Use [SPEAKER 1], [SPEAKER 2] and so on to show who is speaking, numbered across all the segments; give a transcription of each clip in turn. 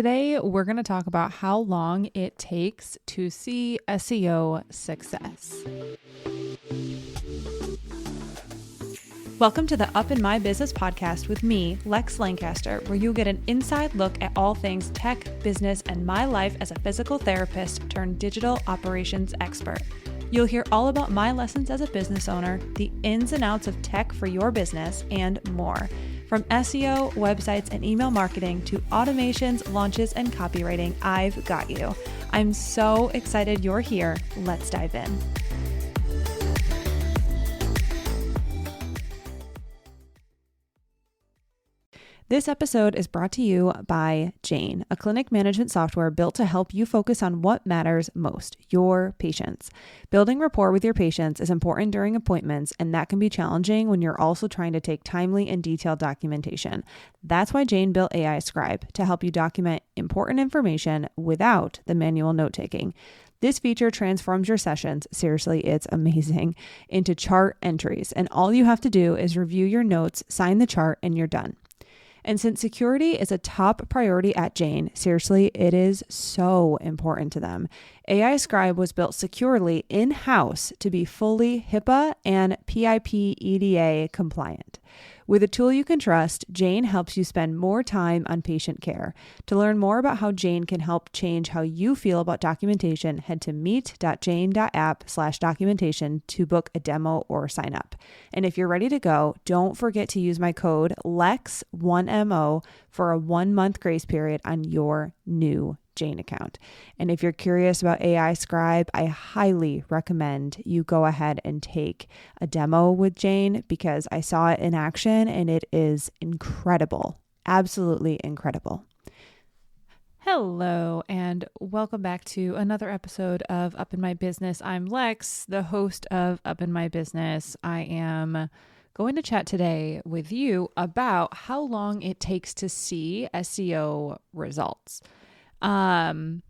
[SPEAKER 1] Today, we're going to talk about how long it takes to see SEO success. Welcome to the Up in My Business podcast with me, Lex Lancaster, where you'll get an inside look at all things tech, business, and my life as a physical therapist turned digital operations expert. You'll hear all about my lessons as a business owner, the ins and outs of tech for your business, and more. From SEO, websites, and email marketing to automations, launches, and copywriting, I've got you. I'm so excited you're here. Let's dive in. This episode is brought to you by Jane, a clinic management software built to help you focus on what matters most, your patients. Building rapport with your patients is important during appointments, and that can be challenging when you're also trying to take timely and detailed documentation. That's why Jane built AI Scribe to help you document important information without the manual note-taking. This feature transforms your sessions, seriously, it's amazing, into chart entries, and all you have to do is review your notes, sign the chart, and you're done. And since security is a top priority at Jane, seriously, it is so important to them. AI Scribe was built securely in-house to be fully HIPAA and PIP EDA compliant. With a tool you can trust, Jane helps you spend more time on patient care. To learn more about how Jane can help change how you feel about documentation, head to meet.jane.app/documentation to book a demo or sign up. And if you're ready to go, don't forget to use my code LEX1MO for a 1-month grace period on your new Jane account. And if you're curious about AI Scribe, I highly recommend you go ahead and take a demo with Jane because I saw it in action and it is incredible. Absolutely incredible. Hello and welcome back to another episode of Up in My Business. I'm Lex, the host of Up in My Business. I am going to chat today with you about how long it takes to see SEO results. I'm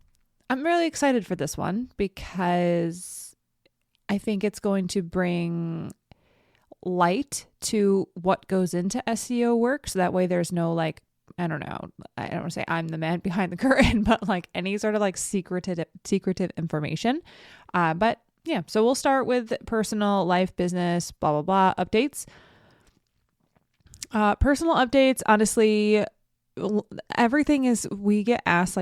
[SPEAKER 1] really excited for this one because I think it's going to bring light to what goes into SEO work. So that way there's no I don't want to say I'm the man behind the curtain, but any sort of secretive information. But yeah, so we'll start with personal life, business, blah, blah, blah, updates. Personal updates, honestly, everything is, we get asked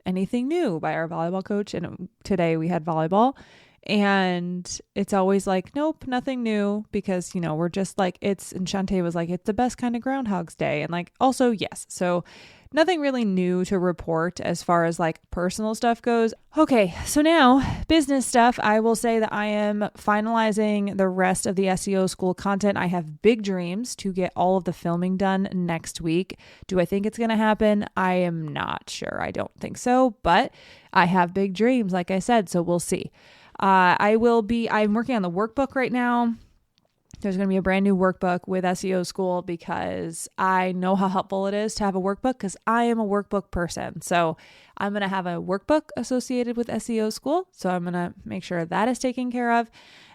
[SPEAKER 1] anything new by our volleyball coach. And today we had volleyball and it's always nope, nothing new because, we're just and Shantae was it's the best kind of Groundhog's Day. And also, yes. So nothing really new to report as far as personal stuff goes. Okay. So now business stuff, I will say that I am finalizing the rest of the SEO School content. I have big dreams to get all of the filming done next week. Do I think it's going to happen? I am not sure. I don't think so, but I have big dreams, like I said, so we'll see. I'm working on the workbook right now. There's going to be a brand new workbook with SEO School because I know how helpful it is to have a workbook because I am a workbook person. So I'm going to have a workbook associated with SEO School. So I'm going to make sure that is taken care of.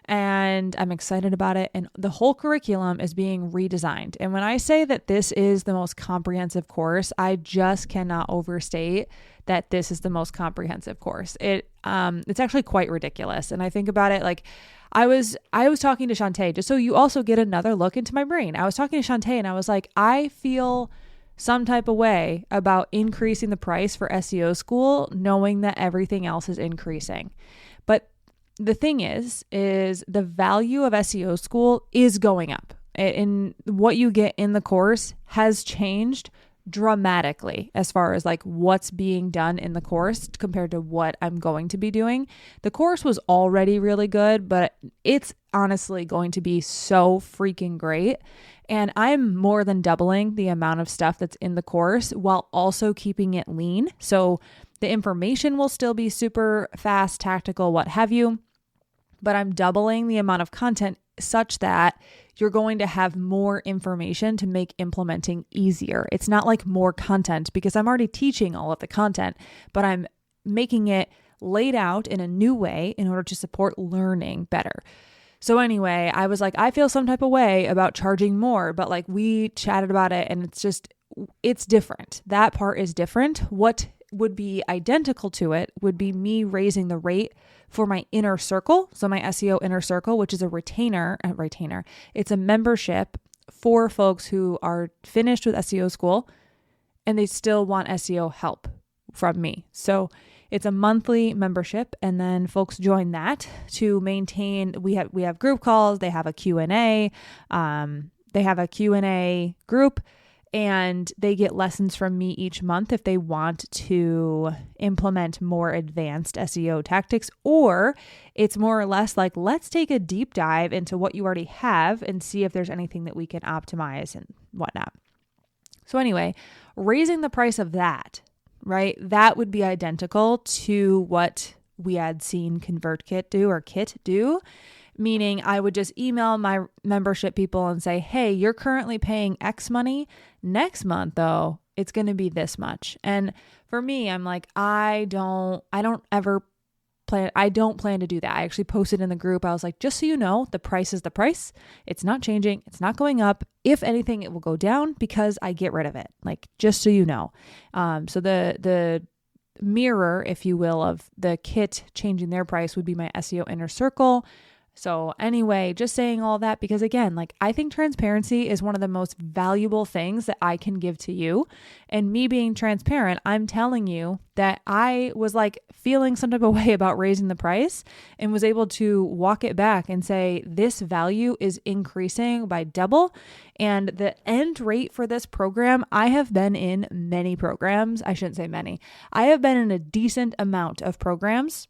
[SPEAKER 1] And I'm excited about it. And the whole curriculum is being redesigned. And when I say that this is the most comprehensive course, I just cannot overstate that this is the most comprehensive course. It's actually quite ridiculous. And I think about it I was talking to Shantae, just so you also get another look into my brain. I was talking to Shantae and I was I feel some type of way about increasing the price for SEO School, knowing that everything else is increasing. But the thing is the value of SEO School is going up. And what you get in the course has changed dramatically as far as what's being done in the course compared to what I'm going to be doing. The course was already really good, but it's honestly going to be so freaking great. And I'm more than doubling the amount of stuff that's in the course while also keeping it lean. So the information will still be super fast, tactical, what have you, but I'm doubling the amount of content such that you're going to have more information to make implementing easier. It's not more content because I'm already teaching all of the content, but I'm making it laid out in a new way in order to support learning better. So anyway, I was I feel some type of way about charging more, but we chatted about it and it's different. That part is different. What would be identical to it would be me raising the rate for my inner circle. So my SEO inner circle, which is a retainer, it's a membership for folks who are finished with SEO school and they still want SEO help from me. So it's a monthly membership, and then folks join that to maintain. We have group calls. They have a Q&A. They have a Q&A group, and they get lessons from me each month if they want to implement more advanced SEO tactics, or it's more or less like, let's take a deep dive into what you already have and see if there's anything that we can optimize and whatnot. So anyway, raising the price of that, right? That would be identical to what we had seen ConvertKit do, meaning I would just email my membership people and say, hey, you're currently paying X money. Next month, though, it's going to be this much. And for me, I'm like, I don't plan to do that. I actually posted in the group. I was like, just so you know, the price is the price. It's not changing. It's not going up. If anything, it will go down because I get rid of it. Like, just so you know. So the mirror, if you will, of the kit changing their price would be my SEO inner circle. So anyway, just saying all that because again, like I think transparency is one of the most valuable things that I can give to you. And me being transparent, I'm telling you that I was like feeling some type of way about raising the price and was able to walk it back and say, this value is increasing by double. And the end rate for this program, I have been in many programs. I shouldn't say many. I have been in a decent amount of programs.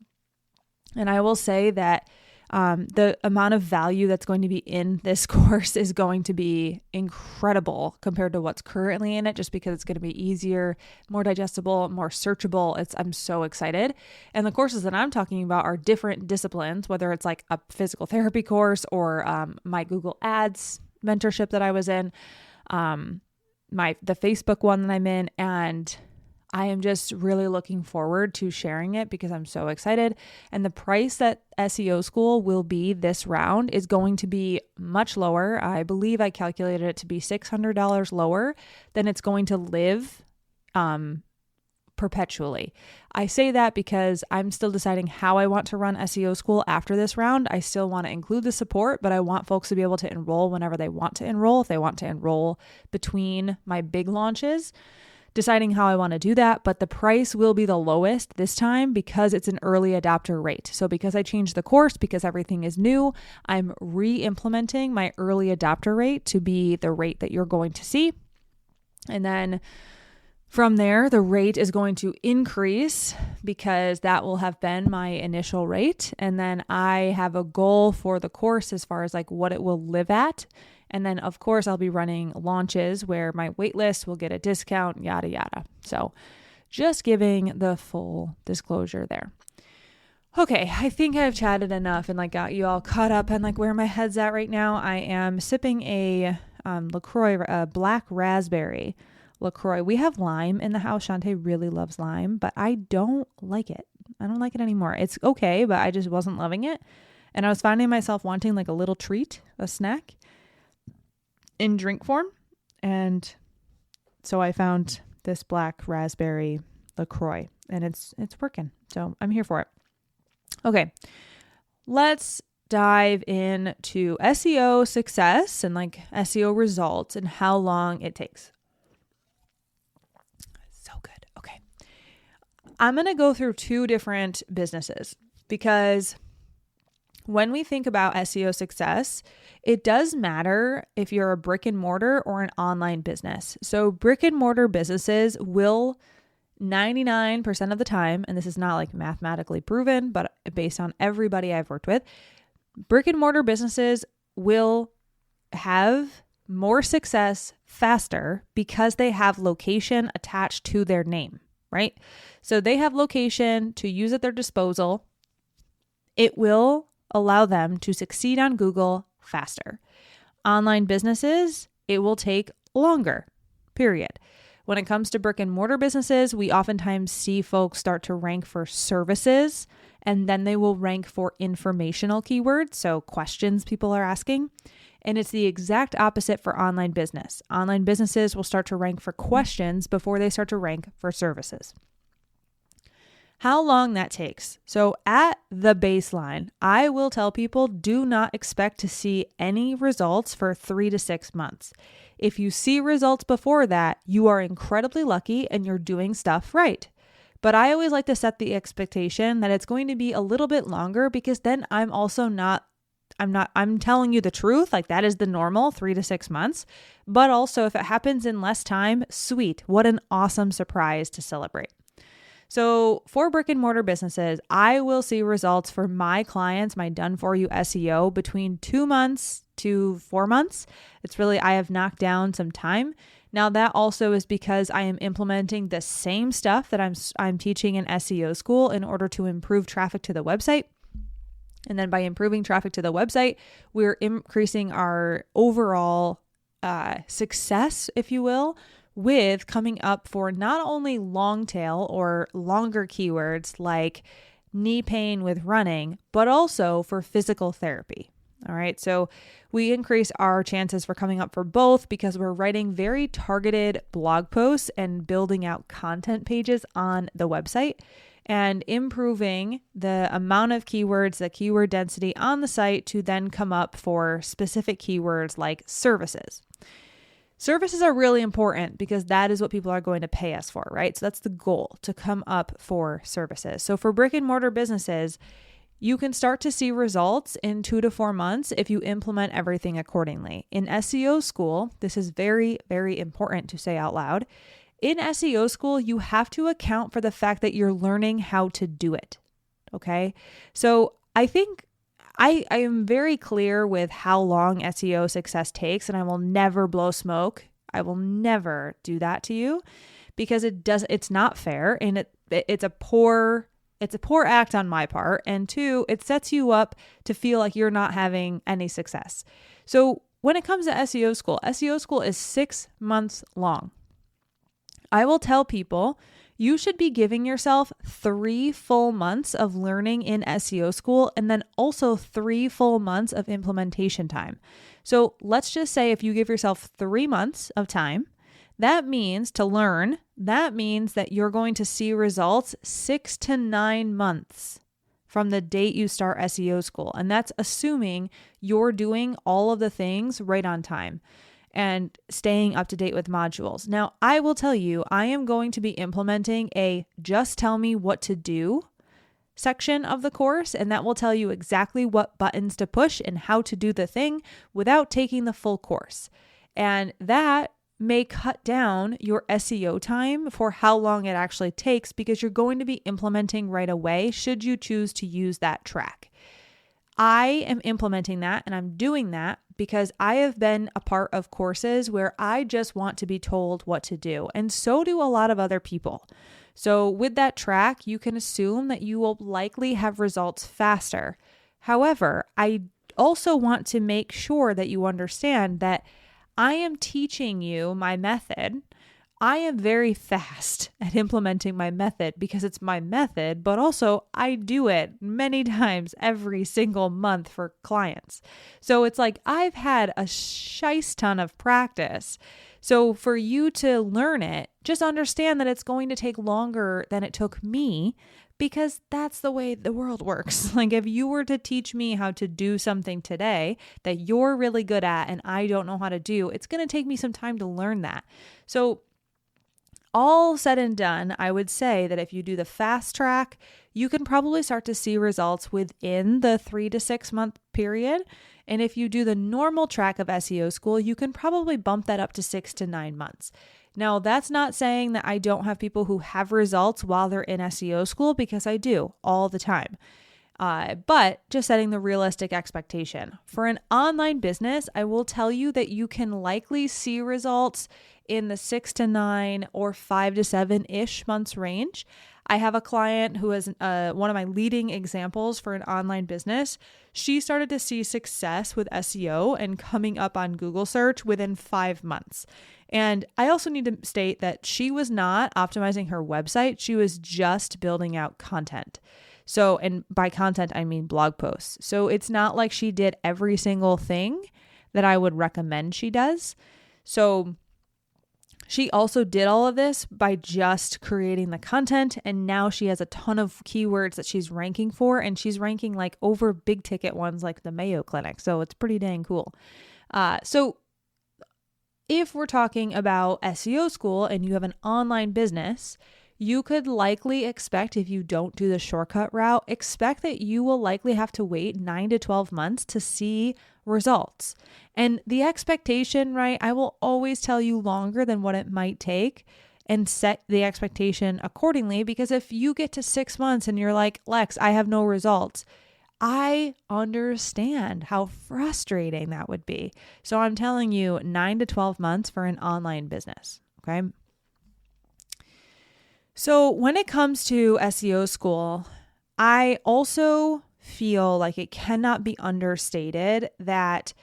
[SPEAKER 1] And I will say that the amount of value that's going to be in this course is going to be incredible compared to what's currently in it, just because it's going to be easier, more digestible, more searchable. I'm so excited. And the courses that I'm talking about are different disciplines, whether it's like a physical therapy course or my Google Ads mentorship that I was in, the Facebook one that I'm in, and I am just really looking forward to sharing it because I'm so excited. And the price that SEO School will be this round is going to be much lower. I believe I calculated it to be $600 lower than it's going to live perpetually. I say that because I'm still deciding how I want to run SEO School after this round. I still want to include the support, but I want folks to be able to enroll whenever they want to enroll, if they want to enroll between my big launches. Deciding how I want to do that, but the price will be the lowest this time because it's an early adopter rate. So because I changed the course, because everything is new, I'm re-implementing my early adopter rate to be the rate that you're going to see. And then from there, the rate is going to increase because that will have been my initial rate. And then I have a goal for the course as far as like what it will live at. And then, of course, I'll be running launches where my waitlist will get a discount, yada, yada. So just giving the full disclosure there. Okay, I think I've chatted enough and like got you all caught up on like where my head's at right now. I am sipping a LaCroix, a black raspberry LaCroix. We have lime in the house. Shantae really loves lime, but I don't like it. I don't like it anymore. It's okay, but I just wasn't loving it. And I was finding myself wanting like a little treat, a snack in drink form. And so I found this black raspberry LaCroix and it's working. So I'm here for it. Okay. Let's dive into SEO success and like SEO results and how long it takes. So good. Okay. I'm going to go through two different businesses because when we think about SEO success, it does matter if you're a brick and mortar or an online business. So brick and mortar businesses will 99% of the time, and this is not like mathematically proven, but based on everybody I've worked with, brick and mortar businesses will have more success faster because they have location attached to their name, right? So they have location to use at their disposal. It will allow them to succeed on Google faster. Online businesses, it will take longer, period. When it comes to brick and mortar businesses, we oftentimes see folks start to rank for services and then they will rank for informational keywords, so questions people are asking. And it's the exact opposite for online business. Online businesses will start to rank for questions before they start to rank for services. how long that takes. So at the baseline, I will tell people do not expect to see any results for 3 to 6 months. If you see results before that, you are incredibly lucky and you're doing stuff right. But I always like to set the expectation that it's going to be a little bit longer, because then I'm telling you the truth. Like, that is the normal 3 to 6 months. But also, if it happens in less time, sweet. What an awesome surprise to celebrate. So for brick and mortar businesses, I will see results for my clients, my done for you SEO, between 2 months to 4 months. It's really, I have knocked down some time. Now that also is because I am implementing the same stuff that I'm teaching in SEO School in order to improve traffic to the website. And then by improving traffic to the website, we're increasing our overall success, if you will, with coming up for not only long tail or longer keywords like knee pain with running, but also for physical therapy. All right. So we increase our chances for coming up for both because we're writing very targeted blog posts and building out content pages on the website and improving the amount of keywords, the keyword density on the site to then come up for specific keywords like services. Services are really important because that is what people are going to pay us for, right? So that's the goal, to come up for services. So for brick and mortar businesses, you can start to see results in 2 to 4 months if you implement everything accordingly. In SEO School, this is very, very important to say out loud. In SEO School, you have to account for the fact that you're learning how to do it. Okay? So I think I am very clear with how long SEO success takes, and I will never blow smoke. I will never do that to you because it's not fair, and it's a poor act on my part. And 2, it sets you up to feel like you're not having any success. So when it comes to SEO School is 6 months long. I will tell people you should be giving yourself 3 full months of learning in SEO School and then also 3 full months of implementation time. So let's just say if you give yourself 3 months of time, that means to learn, that means that you're going to see results 6 to 9 months from the date you start SEO School. And that's assuming you're doing all of the things right on time and staying up to date with modules. Now, I will tell you, I am going to be implementing a just tell me what to do section of the course, and that will tell you exactly what buttons to push and how to do the thing without taking the full course. And that may cut down your SEO time for how long it actually takes because you're going to be implementing right away should you choose to use that track. I am implementing that and I'm doing that because I have been a part of courses where I just want to be told what to do. And so do a lot of other people. So with that track, you can assume that you will likely have results faster. However, I also want to make sure that you understand that I am teaching you my method. I am very fast at implementing my method because it's my method, but also I do it many times every single month for clients. So it's like I've had a shice ton of practice. So for you to learn it, just understand that it's going to take longer than it took me because that's the way the world works. Like if you were to teach me how to do something today that you're really good at and I don't know how to do, it's going to take me some time to learn that. So all said and done, I would say that if you do the fast track, you can probably start to see results within the 3 to 6 month period. And if you do the normal track of SEO School, you can probably bump that up to 6 to 9 months. Now, that's not saying that I don't have people who have results while they're in SEO School, because I do all the time. But just setting the realistic expectation. For an online business, I will tell you that you can likely see results in the 6 to 9 or 5 to 7-ish months range. I have a client who is one of my leading examples for an online business. She started to see success with SEO and coming up on Google search within 5 months. And I also need to state that she was not optimizing her website. She was just building out content. So, and by content, I mean blog posts. So it's not like she did every single thing that I would recommend she does. So She also did all of this by just creating the content, and now she has a ton of keywords that she's ranking for, and she's ranking like over big ticket ones like the Mayo Clinic. So it's pretty dang cool. So if we're talking about SEO School and you have an online business, you could likely expect, if you don't do the shortcut route, expect that you will likely have to wait 9 to 12 months to see results. And the expectation, right? I will always tell you longer than what it might take and set the expectation accordingly, because if you get to 6 months and you're like, Lex, I have no results, I understand how frustrating that would be. So I'm telling you 9 to 12 months for an online business. Okay. So when it comes to SEO School, I also feel like it cannot be understated that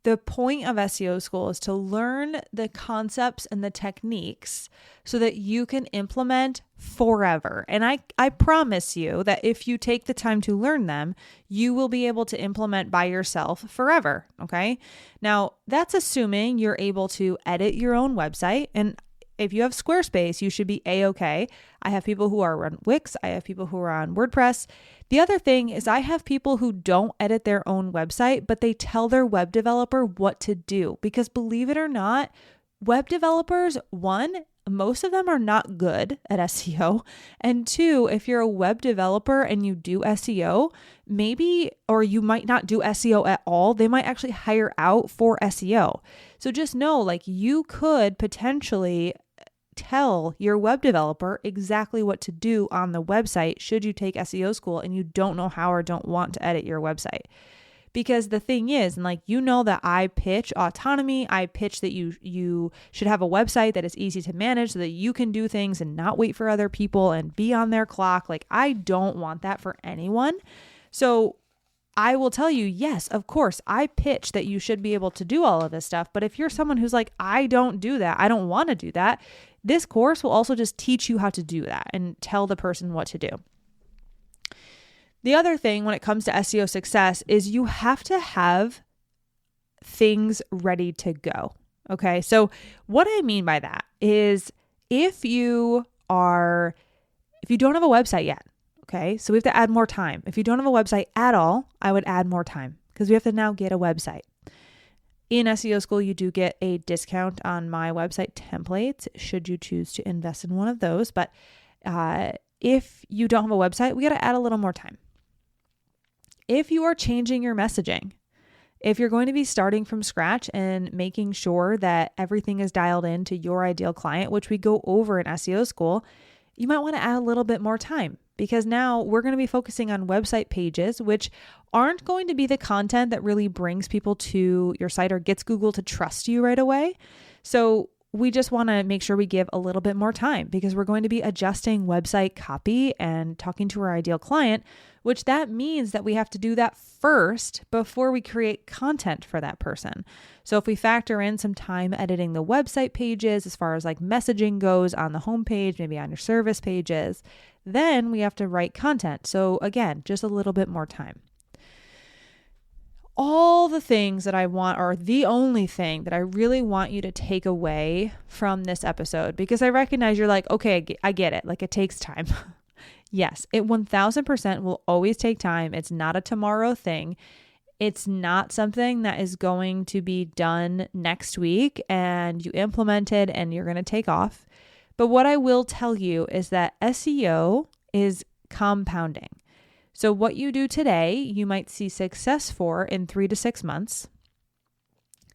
[SPEAKER 1] the point of SEO School is to learn the concepts and the techniques so that you can implement forever. And I promise you that if you take the time to learn them, you will be able to implement by yourself forever. Okay. Now, that's assuming you're able to edit your own website. And if you have Squarespace, you should be A-okay. I have people who are on Wix. I have people who are on WordPress. The other thing is I have people who don't edit their own website, but they tell their web developer what to do. Because believe it or not, web developers, one, most of them are not good at SEO. And two, if you're a web developer and you do SEO, maybe, or you might not do SEO at all, they might actually hire out for SEO. So just know, like, you could potentially tell your web developer exactly what to do on the website should you take SEO School and you don't know how or don't want to edit your website. Because the thing is, and like, you know that I pitch autonomy, I pitch that you should have a website that is easy to manage so that you can do things and not wait for other people and be on their clock. Like, I don't want that for anyone. So I will tell you, yes, of course, I pitch that you should be able to do all of this stuff. But if you're someone who's like, I don't do that, I don't want to do that, this course will also just teach you how to do that and tell the person what to do. The other thing when it comes to SEO success is you have to have things ready to go. Okay. So what I mean by that is if you don't have a website yet, okay, so we have to add more time. If you don't have a website at all, I would add more time because we have to now get a website. In SEO School, you do get a discount on my website templates should you choose to invest in one of those. But if you don't have a website, we got to add a little more time. If you are changing your messaging, if you're going to be starting from scratch and making sure that everything is dialed in to your ideal client, which we go over in SEO School, you might want to add a little bit more time because now we're going to be focusing on website pages, which aren't going to be the content that really brings people to your site or gets Google to trust you right away. So we just want to make sure we give a little bit more time because we're going to be adjusting website copy and talking to our ideal client, which that means that we have to do that first before we create content for that person. So if we factor in some time editing the website pages as far as like messaging goes on the homepage, maybe on your service pages, then we have to write content. So again, just a little bit more time. All the things that I want are the only thing that I really want you to take away from this episode, because I recognize you're like, okay, I get it. Like, it takes time. Yes, it 1000% will always take time. It's not a tomorrow thing. It's not something that is going to be done next week and you implement it and you're going to take off. But what I will tell you is that SEO is compounding. So what you do today, you might see success for in 3 to 6 months.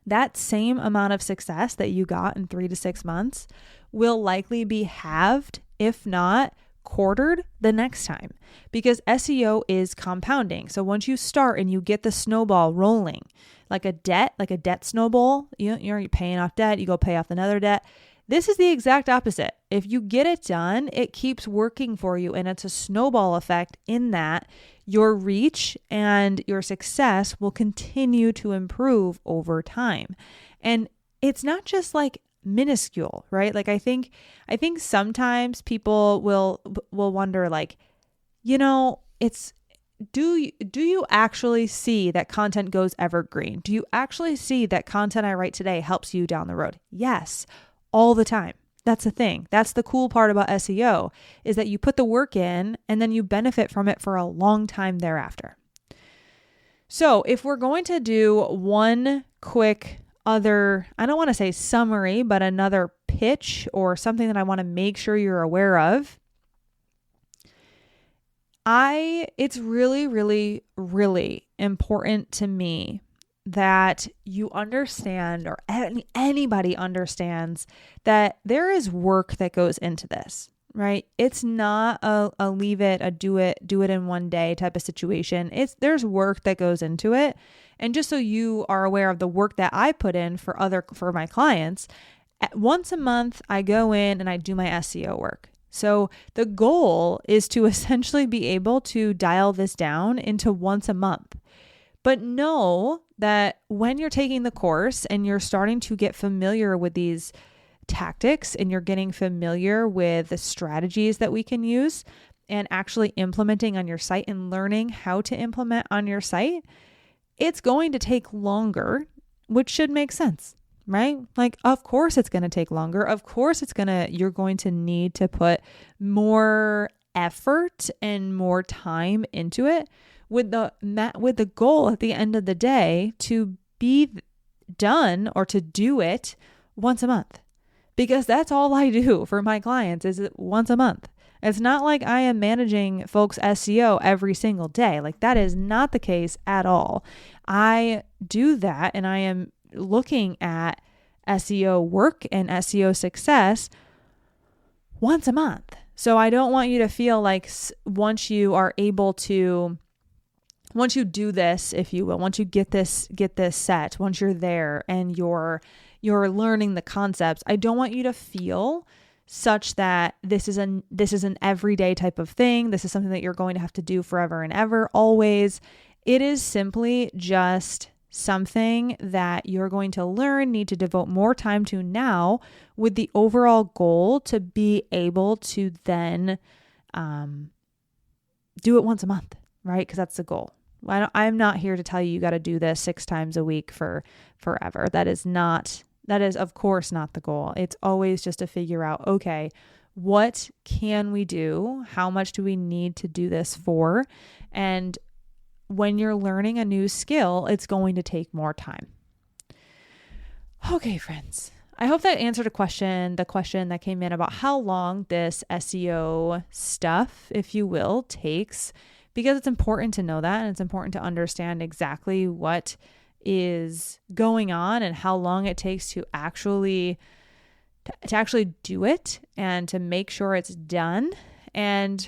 [SPEAKER 1] That same amount of success that you got in 3 to 6 months will likely be halved, if not quartered, the next time, because SEO is compounding. So once you start and you get the snowball rolling, like a debt snowball, you're paying off debt, you go pay off another debt. This is the exact opposite. If you get it done, it keeps working for you, and it's a snowball effect in that your reach and your success will continue to improve over time. And it's not just like minuscule, right? Like I think sometimes people will wonder, like, it's do you actually see that content goes evergreen? Do you actually see that content I write today helps you down the road? Yes. All the time. That's the thing. That's the cool part about SEO, is that you put the work in and then you benefit from it for a long time thereafter. So if we're going to do one quick other, I don't want to say summary, but another pitch or something that I want to make sure you're aware of, it's really, really, really important to me that you understand, or anybody understands, that there is work that goes into this, right? It's not a leave it, a do it in one day type of situation. There's work that goes into it. And just so you are aware of the work that I put in for my clients, once a month, I go in and I do my SEO work. So the goal is to essentially be able to dial this down into once a month. But know that when you're taking the course and you're starting to get familiar with these tactics and you're getting familiar with the strategies that we can use and actually implementing on your site and learning how to implement on your site, it's going to take longer, which should make sense, right? Like, of course it's going to take longer. Of course you're going to need to put more effort and more time into it, with the goal at the end of the day to be done or to do it once a month. Because that's all I do for my clients, is it once a month. It's not like I am managing folks' SEO every single day. Like, that is not the case at all. I do that, and I am looking at SEO work and SEO success once a month. So I don't want you to feel like once you do this, if you will, once you get this set, once you're there and you're learning the concepts, I don't want you to feel such that this is an everyday type of thing. This is something that you're going to have to do forever and ever, always. It is simply just something that you're going to need to devote more time to now, with the overall goal to be able to then do it once a month, right? Because that's the goal. I'm not here to tell you got to do this 6 times a week for forever. That is of course not the goal. It's always just to figure out, okay, what can we do? How much do we need to do this for? And when you're learning a new skill, it's going to take more time. Okay, friends. I hope that answered the question that came in about how long this SEO stuff, if you will, takes, because it's important to know that, and it's important to understand exactly what is going on and how long it takes to actually do it and to make sure it's done. And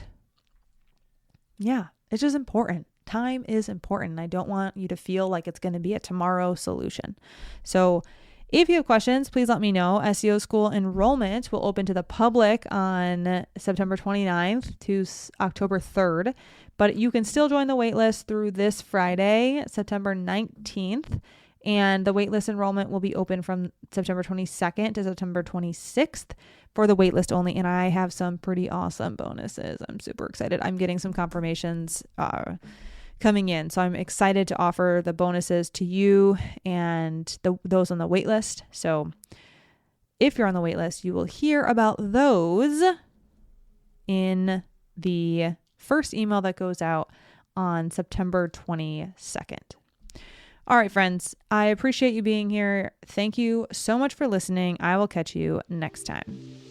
[SPEAKER 1] yeah, it's just important. Time is important. I don't want you to feel like it's going to be a tomorrow solution. So if you have questions, please let me know. SEO School enrollment will open to the public on September 29th to October 3rd, but you can still join the waitlist through this Friday, September 19th, and the waitlist enrollment will be open from September 22nd to September 26th for the waitlist only, and I have some pretty awesome bonuses. I'm super excited. I'm getting some confirmations coming in. So I'm excited to offer the bonuses to you and those on the wait list. So if you're on the wait list, you will hear about those in the first email that goes out on September 22nd. All right, friends, I appreciate you being here. Thank you so much for listening. I will catch you next time.